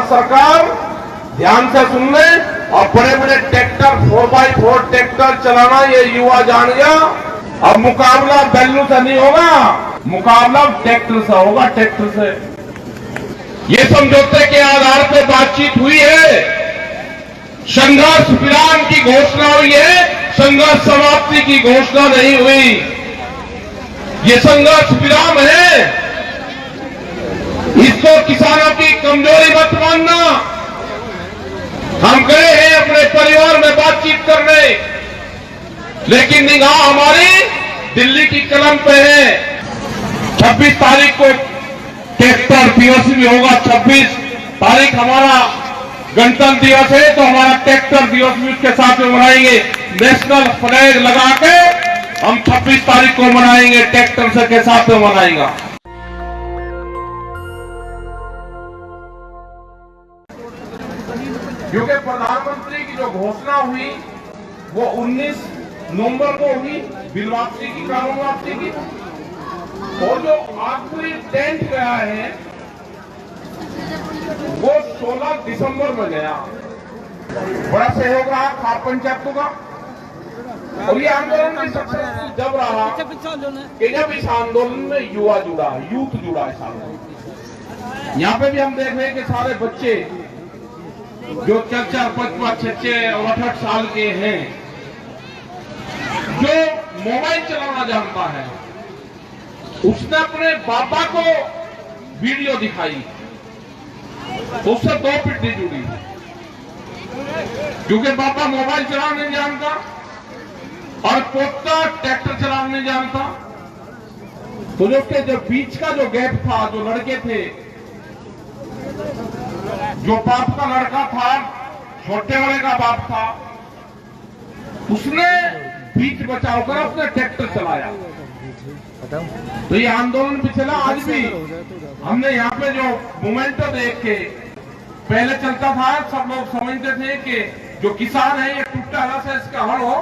भारत सरकार ध्यान से सुन ले, और बड़े बड़े ट्रैक्टर 4x4 ट्रैक्टर चलाना ये युवा जान गया। अब मुकाबला बैलों से नहीं होगा, मुकाबला ट्रैक्टर से होगा, ट्रैक्टर से। ये समझौते के आधार पर बातचीत हुई है, संघर्ष विराम की घोषणा हुई है, संघर्ष समाप्ति की घोषणा नहीं हुई। ये संघर्ष विराम है, इसको किसानों की कमजोरी मत मानना। हम गए हैं अपने परिवार में बातचीत करने, लेकिन निगाह हमारी दिल्ली की कलम पे है। 26 तारीख को ट्रैक्टर दिवस भी होगा। 26 तारीख हमारा गणतंत्र दिवस है, तो हमारा ट्रैक्टर दिवस भी उसके साथ में मनाएंगे। नेशनल फ्लैग लगा के हम 26 तारीख को मनाएंगे, ट्रैक्टर से के साथ में मनाएंगे। क्योंकि प्रधानमंत्री की जो घोषणा हुई वो 19 नवंबर को हुई, बिल वापसी की, कानून वापसी की, और जो आखिरी टेंट गया है वो 16 दिसंबर में गया। बड़ा सहयोग रहा खाप पंचायतों का, और ये आंदोलन की सक्सेस जब रहा कि जब इस आंदोलन में युवा जुड़ा, यूथ जुड़ा इस आंदोलन। यहाँ पे भी हम देख रहे हैं कि सारे बच्चे जो 4-4, 5-5, 6-6 और 8-8 साल के हैं, जो मोबाइल चलाना जानता है, उसने अपने पापा को वीडियो दिखाई, उससे 2 पिट्ठी जुड़ी, क्योंकि पापा मोबाइल चलाना नहीं जानता और पोता ट्रैक्टर चलाना नहीं जानता। तो जो उसके जो बीच का जो गैप था, जो लड़के थे, जो बाप का लड़का था, छोटे वाले का बाप था, उसने बीच बचाव कर उसने ट्रैक्टर चलाया। तो ये आंदोलन भी चला। आज भी हमने यहाँ पे जो मोमेंटो देख के, पहले चलता था, सब लोग समझते थे कि जो किसान है ये टूटा हुआ से इसका हल हो,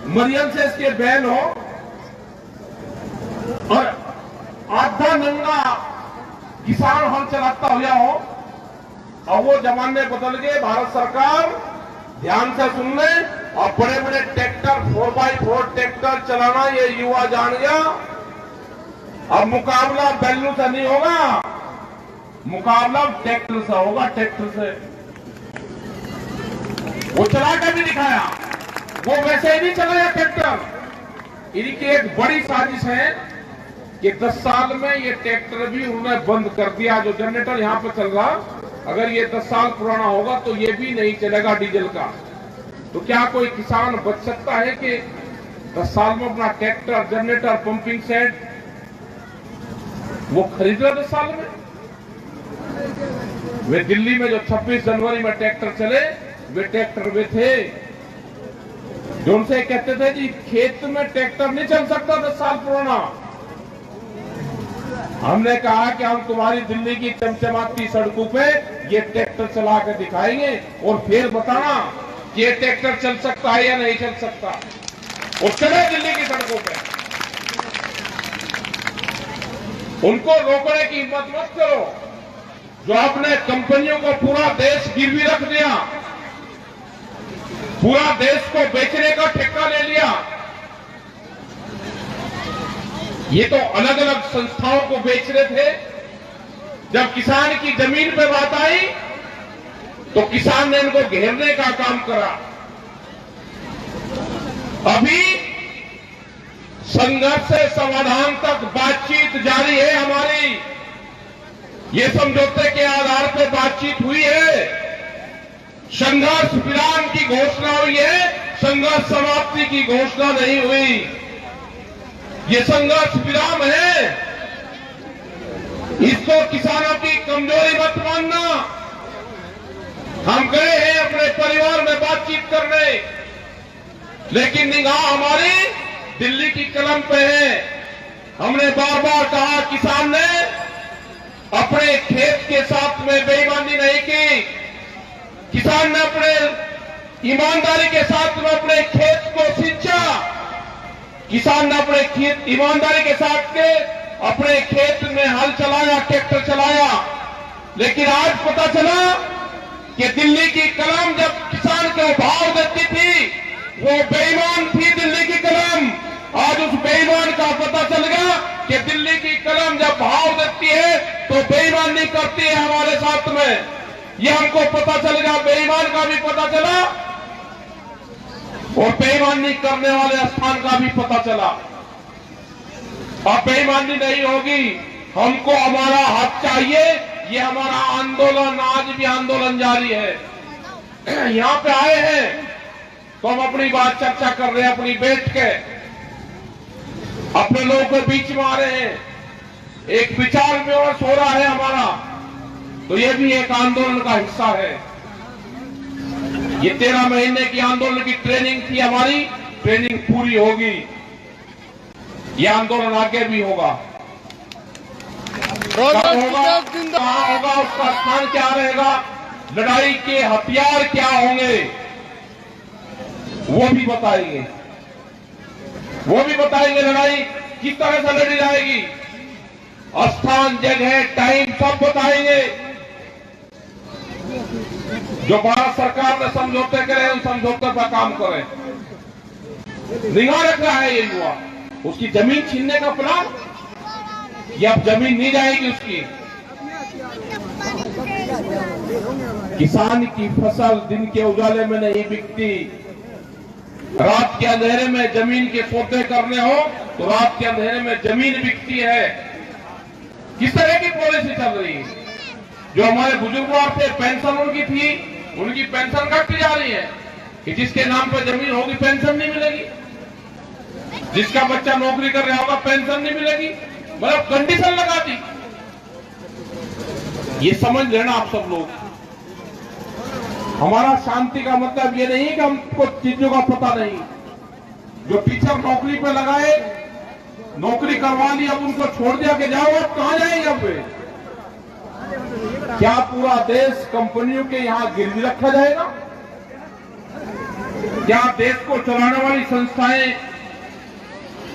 मरियम से इसके बैल हो, और आधा नंगा किसान हल चलाता हुआ हो। और वो जमाने बदल गए। भारत सरकार ध्यान से सुन ले, और बड़े बड़े ट्रैक्टर 4x4 ट्रैक्टर चलाना ये युवा जान गया। अब मुकाबला बैलों से नहीं होगा, मुकाबला ट्रैक्टर से होगा, ट्रैक्टर से। वो चला के भी दिखाया, वो वैसे ही नहीं चलाया ट्रैक्टर। इनकी एक बड़ी साजिश है कि 10 साल में ये ट्रैक्टर भी उन्होंने बंद कर दिया। जो जनरेटर यहां पे चल रहा, अगर ये 10 साल पुराना होगा तो ये भी नहीं चलेगा डीजल का। तो क्या कोई किसान बच सकता है कि 10 साल में अपना ट्रैक्टर, जनरेटर, पंपिंग सेट वो खरीद रहे 10 साल में? वे दिल्ली में जो 26 जनवरी में ट्रैक्टर चले, वे ट्रैक्टर वे थे जो उनसे कहते थे जी खेत में ट्रैक्टर नहीं चल सकता 10 साल पुराना। हमने कहा कि हम तुम्हारी दिल्ली की चमचमाती सड़कों पे ये ट्रैक्टर चला कर दिखाएंगे, और फिर बताना कि ये ट्रैक्टर चल सकता है या नहीं चल सकता। और चले दिल्ली की सड़कों पे, उनको रोकने की हिम्मत मत करो। जो आपने कंपनियों को पूरा देश गिरवी रख दिया, पूरा देश को बेचने का ठेका ले लिया, ये तो अलग अलग संस्थाओं को बेच रहे थे। जब किसान की जमीन पे बात आई तो किसान ने इनको घेरने का काम करा। अभी संघर्ष से समाधान तक बातचीत जारी है हमारी। ये समझौते के आधार पर बातचीत हुई है, संघर्ष विराम की घोषणा हुई है, संघर्ष समाप्ति की घोषणा नहीं हुई। ये संघर्ष विराम है, इसको किसानों की कमजोरी मत मानना। हम गए हैं अपने परिवार में बातचीत करने, लेकिन निगाह हमारी दिल्ली की कलम पे है। हमने बार बार कहा, किसान ने अपने खेत के साथ में बेईमानी नहीं की, किसान ने अपने ईमानदारी के साथ में अपने खेत को सींचा, किसान ने अपने खेत ईमानदारी के साथ के अपने खेत में हल चलाया, ट्रैक्टर चलाया। लेकिन आज पता चला कि दिल्ली की कलम जब किसान को भाव देती थी वो बेईमान थी दिल्ली की कलम। आज उस बेईमान का पता चल गया कि दिल्ली की कलम जब भाव देती है तो बेईमानी करती है हमारे साथ में। ये हमको पता चल गया, बेईमान का भी पता चला और बेईमानी करने वाले स्थान का भी पता चला। अब बेईमानी नहीं होगी, हमको हमारा हक चाहिए। ये हमारा आंदोलन आज भी आंदोलन जारी है। यहां पे आए हैं तो हम अपनी बात चर्चा कर रहे हैं, अपनी बैठ के अपने लोगों के बीच में आ रहे हैं, एक विचार विमर्श हो रहा है हमारा, तो ये भी एक आंदोलन का हिस्सा है। ये 13 महीने की आंदोलन की ट्रेनिंग थी हमारी, ट्रेनिंग पूरी होगी। ये आंदोलन आगे भी होगा। कहाँ होगा, उसका स्थान क्या रहेगा, लड़ाई के हथियार क्या होंगे वो भी बताएंगे। लड़ाई किस तरह से लड़ी जाएगी, स्थान, जगह, टाइम सब बताएंगे। जो भारत सरकार ने समझौते करे उन समझौते पर काम करें। निगाह रख रहा है ये युवा, उसकी जमीन छीनने का प्लान, ये अब जमीन नहीं जाएगी उसकी। किसान की फसल दिन के उजाले में नहीं बिकती। रात के अंधेरे में जमीन के सौदे करने हो तो रात के अंधेरे में जमीन बिकती है। किस तरह की पॉलिसी चल रही है? जो हमारे बुजुर्गों थे, पेंशन उनकी थी, उनकी पेंशन कटती जा रही है कि जिसके नाम पर जमीन होगी पेंशन नहीं मिलेगी, जिसका बच्चा नौकरी कर रहा होगा पेंशन नहीं मिलेगी। मतलब कंडीशन लगा दी। ये समझ लेना आप सब लोग। हमारा शांति का मतलब ये नहीं कि हमको चीजों का पता नहीं। जो टीचर नौकरी पे लगाए, नौकरी करवा ली, अब उनको छोड़ दिया कि जाओ, अब कहां जाएंगे? अब क्या पूरा देश कंपनियों के यहां गिरवी रखा जाएगा? क्या देश को चलाने वाली संस्थाएं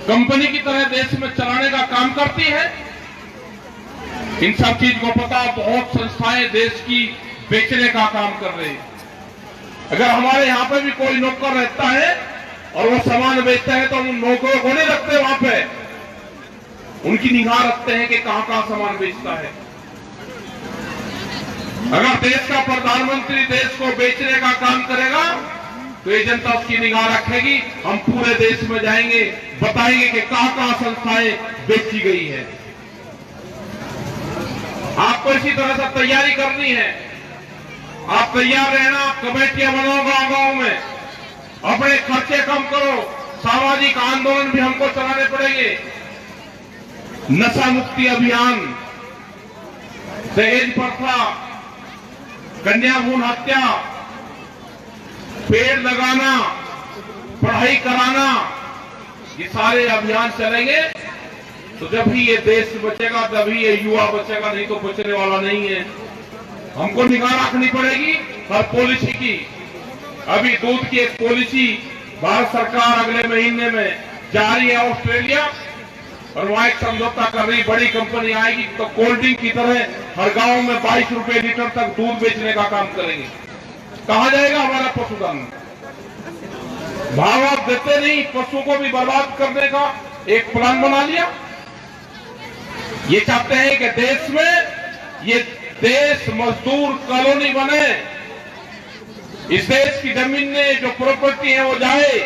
कंपनी की तरह देश में चलाने का काम करती है? इन सब चीज को पता, बहुत संस्थाएं देश की बेचने का काम कर रही है। अगर हमारे यहां पे भी कोई नौकर रहता है और वो सामान बेचता है तो उन नौकरों को नहीं रखते वहां पे, उनकी निगाह रखते हैं कि कहां कहां सामान बेचता है। अगर देश का प्रधानमंत्री देश को बेचने का काम करेगा तो ये जनता उसकी निगाह रखेगी। हम पूरे देश में जाएंगे, बताएंगे कि कहां कहां संस्थाएं बेची गई है। आपको इसी तरह से तैयारी करनी है। आप तैयार रहना, कमेटियां बनाओ गांव गांव में, अपने खर्चे कम करो। सामाजिक आंदोलन भी हमको चलाने पड़ेंगे। नशा मुक्ति अभियान, दहेज प्रथा, कन्या भ्रूण हत्या, पेड़ लगाना, पढ़ाई कराना, ये सारे अभियान चलेंगे तो जब ही ये देश बचेगा, तभी ये युवा बचेगा, नहीं तो बचने वाला नहीं है। हमको निगाह रखनी पड़ेगी हर पॉलिसी की। अभी दूध की एक पॉलिसी भारत सरकार अगले महीने में जा रही है ऑस्ट्रेलिया, और वहां एक समझौता कर रही, बड़ी कंपनी आएगी तो कोल्ड ड्रिंक की तरह हर गांव में 22 रुपए लीटर तक दूध बेचने का काम करेंगे। कहां जाएगा हमारा पशुधन? भाव आप देते नहीं, पशु को भी बर्बाद करने का एक प्लान बना लिया। ये चाहते हैं कि देश में ये देश मजदूर कॉलोनी बने, इस देश की जमीन में जो प्रॉपर्टी है वो जाए,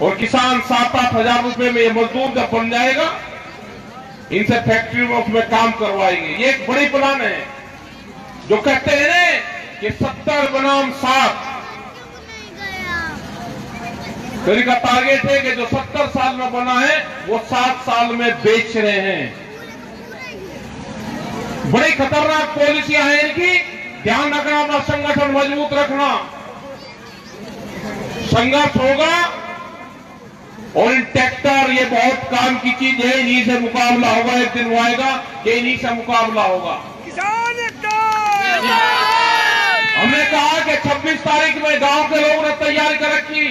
और किसान 7-8 हजार रुपए में ये मजदूर जब बन जाएगा, इनसे फैक्ट्री में उसमें काम करवाएंगे। ये एक बड़ी प्लान है। जो कहते हैं ना कि 70 बनाम 60, तो इनका टारगेट है कि जो 70 साल में बना है वो 7 साल में बेच रहे हैं। बड़ी खतरनाक पॉलिसियां हैं इनकी। ध्यान रखना, अपना संगठन मजबूत रखना। संघर्ष होगा और इन ट्रैक्टर, ये बहुत काम की चीज है, इन्हीं से मुकाबला होगा। एक दिन वो आएगा कि इन्हीं से मुकाबला होगा। किसान एकता। हमने कहा कि 26 तारीख में गांव के लोगों ने तैयारी कर रखी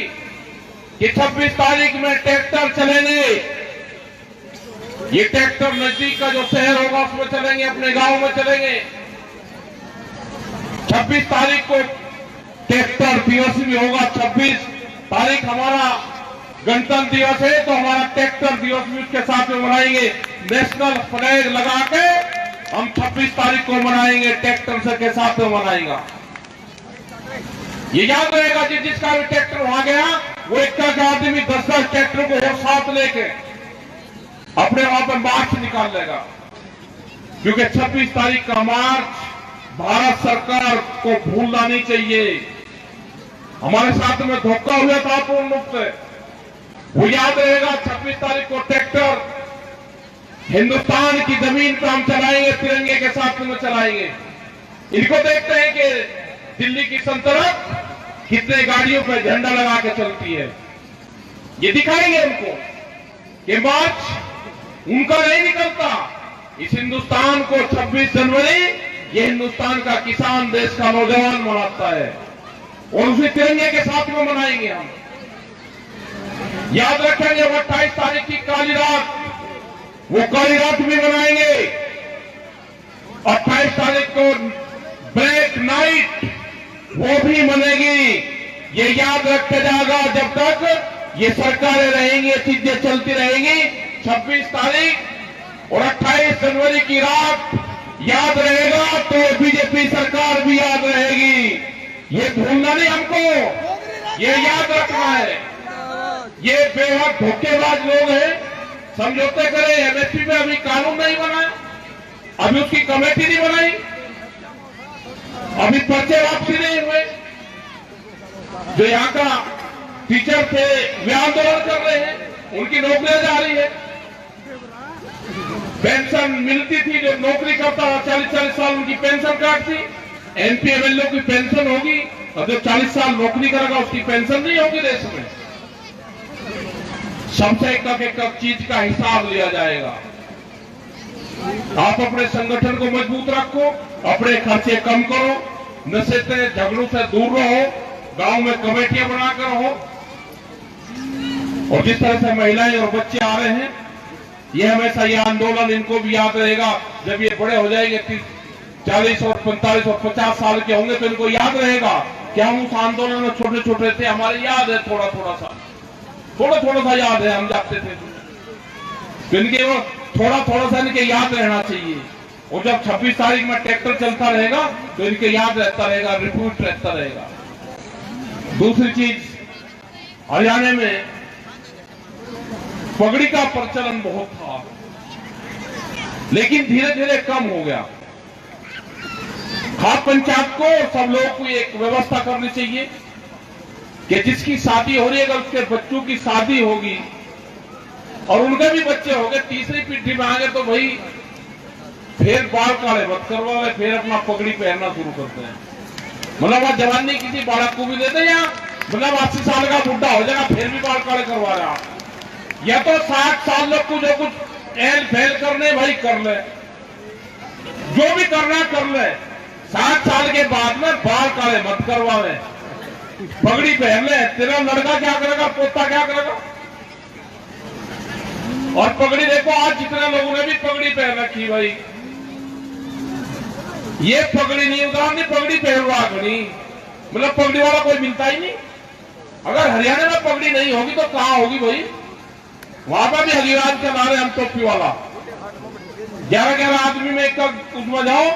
कि 26 तारीख में ट्रैक्टर चलेंगे। ये ट्रैक्टर नजदीक का जो शहर होगा उसमें चलेंगे, अपने गांव में चलेंगे। 26 तारीख को ट्रैक्टर दिवस भी होगा। 26 तारीख हमारा गणतंत्र दिवस है, तो हमारा ट्रैक्टर दिवस भी उसके साथ में मनाएंगे। नेशनल फ्लैग लगा के हम 26 तारीख को मनाएंगे, ट्रैक्टर से के साथ में मनाएंगे। ये याद रहेगा कि जिसका भी ट्रैक्टर वहां गया, वो एक आदमी 10-10 ट्रैक्टर को एक साथ लेके अपने वहां पर मार्च निकाल लेगा, क्योंकि 26 तारीख का मार्च भारत सरकार को भूलना नहीं चाहिए। हमारे साथ में धोखा हुआ था पूर्ण रूप से, वो याद रहेगा। 26 तारीख को ट्रैक्टर हिंदुस्तान की जमीन पर हम चलाएंगे, तिरंगे के साथ में चलाएंगे। इनको देखते हैं कि दिल्ली की सल्तनत कितने गाड़ियों पर झंडा लगा के चलती है। ये दिखाएंगे उनको कि मार्च उनका नहीं निकलता। इस हिंदुस्तान को 26 जनवरी ये हिंदुस्तान का किसान, देश का नौजवान मनाता है, और उसे तिरंगे के साथ में मनाएंगे हम। याद रखेंगे 28 तारीख की काली रात, वो काली रात भी मनाएंगे। 28 तारीख को ब्लैक नाइट वो भी मनेगी। ये याद रखा जाएगा जब तक ये सरकारें रहेंगी, ये चीजें चलती रहेंगी। 26 तारीख और 28 जनवरी की रात याद रहेगा तो बीजेपी सरकार भी याद रहेगी। ये भूलना नहीं हमको, ये याद रखना है। ये बेहद धोखेबाज लोग हैं, समझौते करें। एमएसपी में अभी कानून नहीं बना, अभी उसकी कमेटी नहीं बनाई, अभी पर्चे वापसी नहीं हुए। जो यहाँ का टीचर थे वे आंदोलन कर रहे हैं, उनकी नौकरियां जा रही है। पेंशन मिलती थी, जो नौकरी करता था 40-40 साल उनकी पेंशन कार्ड थी। एमपी एमएलए की पेंशन होगी, और जो 40 साल नौकरी करेगा उसकी पेंशन नहीं होगी। देश में सबसे एक चीज का हिसाब लिया जाएगा। आप अपने संगठन को मजबूत रखो, अपने खर्चे कम करो, नशे से झगड़ों से दूर रहो, गांव में कमेटियां बनाकर रहो। और जिस तरह से महिलाएं और बच्चे आ रहे हैं, ये हमेशा ये आंदोलन इनको भी याद रहेगा। जब ये बड़े हो जाएंगे 40 और 45 और 50 साल के होंगे, तो इनको याद रहेगा कि हम उस आंदोलन में छोटे छोटे थे, हमारे याद है थोड़ा थोड़ा सा याद है, हम जाते थे। तो इनके वो थोड़ा सा इनके याद रहना चाहिए। और जब 26 तारीख में ट्रैक्टर चलता रहेगा तो इनके याद रहता रहेगा, रिपीट रहता रहेगा। दूसरी चीज, हरियाणा में पगड़ी का प्रचलन बहुत था, लेकिन धीरे धीरे कम हो गया। खाप पंचायत को सब लोगों को एक व्यवस्था करनी चाहिए कि जिसकी शादी हो रही है, अगर उसके बच्चों की शादी होगी और उनके भी बच्चे हो गए, तीसरी पीढ़ी में आ गए, तो भाई फिर बाल काले मत करवा, फिर अपना पगड़ी पहनना शुरू करते हैं। मतलब आज जवानी किसी बालक को भी देते हैं, या मतलब 80 साल का बुढ़ा हो जाएगा फिर भी बाल काले करवा रहा। या तो 60 साल लोग को जो कुछ एल फैल करने भाई कर ले, जो भी करना कर ले। 60 साल के बाद में बाल काले मत करवावे, पगड़ी पहन ले। तेरा लड़का क्या करेगा, पोता क्या करेगा। और पगड़ी देखो, आज जितने लोगों ने भी पगड़ी पहन रखी भाई, ये पगड़ी नहीं उतारनी, पगड़ी पहनवा खड़ी, मतलब पगड़ी वाला कोई मिलता ही नहीं। अगर हरियाणा में पगड़ी नहीं होगी तो कहां होगी भाई। वहां पर भी हरिराज के नारे हम टोपी वाला 11-11 आदमी में एक उसमें जाओ,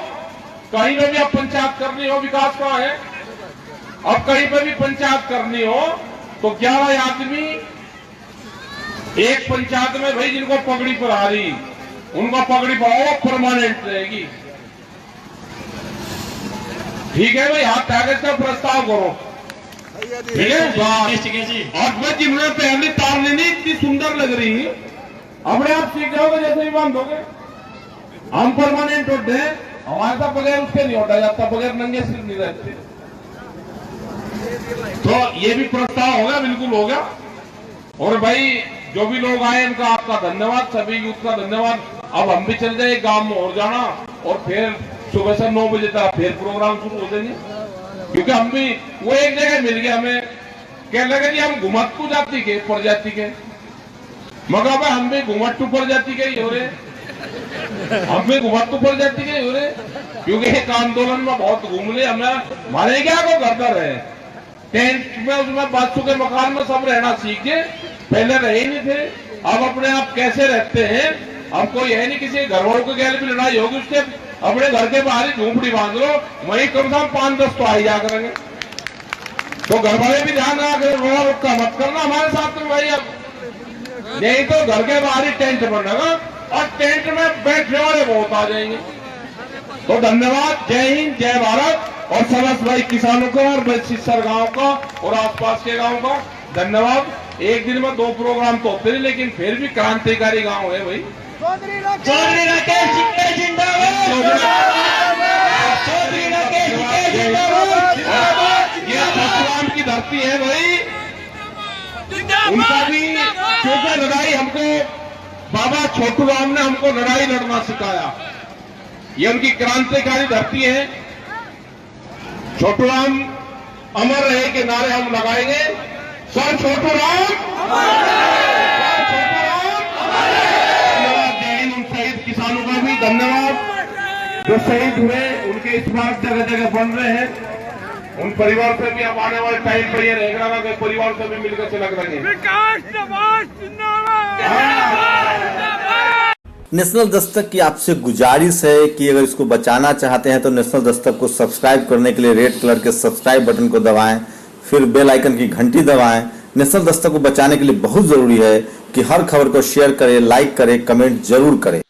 कहीं पर भी अब पंचायत करनी हो, विकास कहां है, अब कहीं पर भी पंचायत करनी हो तो 11 आदमी एक पंचायत में भाई, जिनको पगड़ी पर आ रही उनका पगड़ी पाओ परमानेंट रहेगी। ठीक है भाई, हाथ कागज का प्रस्ताव करो, ठीक है। और मैं जिन्होंने पहली तार लेनी इतनी सुंदर लग रही, अपने आप सीख जाओगे जैसे ही बांधोगे। हम परमानेंट होते हैं, हमारे साथ बगैर उसके नहीं होता जाता, बगैर नंगे सिर नहीं रहते। तो ये भी प्रस्ताव हो गया, बिल्कुल हो गया। और भाई जो भी लोग आए उनका आपका धन्यवाद, सभी यूथ का धन्यवाद। अब हम भी चल जाए गांव में और जाना, और फिर सुबह से 9 बजे तक फिर प्रोग्राम शुरू हो जाएंगे। क्योंकि हम भी वो एक जगह मिल गए, हमें कह लगे कि हम घुमटू जाति के प्रजाति के, मगर भाई हम भी घुमटू प्रजाति के ही हो रहे। हमें घुमत तो पड़ जाती है क्योंकि एक आंदोलन में बहुत घूम ले, हमें मारे क्या को करता रहे टेंट में, उसमें बादशू के मकान में सब रहना सीखे, पहले रहे ही नहीं थे। अब अपने आप कैसे रहते हैं, अब कोई है नहीं, किसी घर वालों के गैल भी लड़ाई होगी उसके अपने घर के बाहर ही झूंपड़ी बांध लो, वहीं कम से कम 5-10 तो आ ही जा करेंगे। तो घर वाले भी ध्यान रखा रोड़ा रुक्का मत करना हमारे साथ में भाई, अब नहीं तो घर के बाहर ही टेंट बनेगा और टेंट में बैठने वाले बहुत आ जाएंगे। तो धन्यवाद, जय हिंद, जय भारत, और समस्त भाई किसानों को और सिस्सर गांव का और आसपास के गांव का धन्यवाद। एक दिन में 2 प्रोग्राम तो होते नहीं, लेकिन फिर भी क्रांतिकारी गांव है भाई। चौधरी राकेश जिंदाबाद, चौधरी राकेश जिंदाबाद। ये छोटूराम की धरती है भाई, उनका भी क्योंकि लड़ाई हमको बाबा छोटूराम ने हमको लड़ाई लड़ना सिखाया, ये उनकी क्रांतिकारी धरती है। छोटूराम अमर रहे के नारे हम लगाएंगे, सर छोटूराम, सर छोटूराम। जय हिंद। उन शहीद किसानों का भी धन्यवाद जो शहीद हुए, उनके स्मारक जगह जगह बन रहे हैं। उन परिवार से भी अब आने वाले टाइम पर ये रहेगा कि परिवार से भी मिलकर से लग रहे नेशनल दस्तक की आपसे गुजारिश है कि अगर इसको बचाना चाहते हैं तो नेशनल दस्तक को सब्सक्राइब करने के लिए रेड कलर के सब्सक्राइब बटन को दबाएं, फिर बेल आइकन की घंटी दबाएं। नेशनल दस्तक को बचाने के लिए बहुत जरूरी है कि हर खबर को शेयर करें, लाइक करें, कमेंट जरूर करें।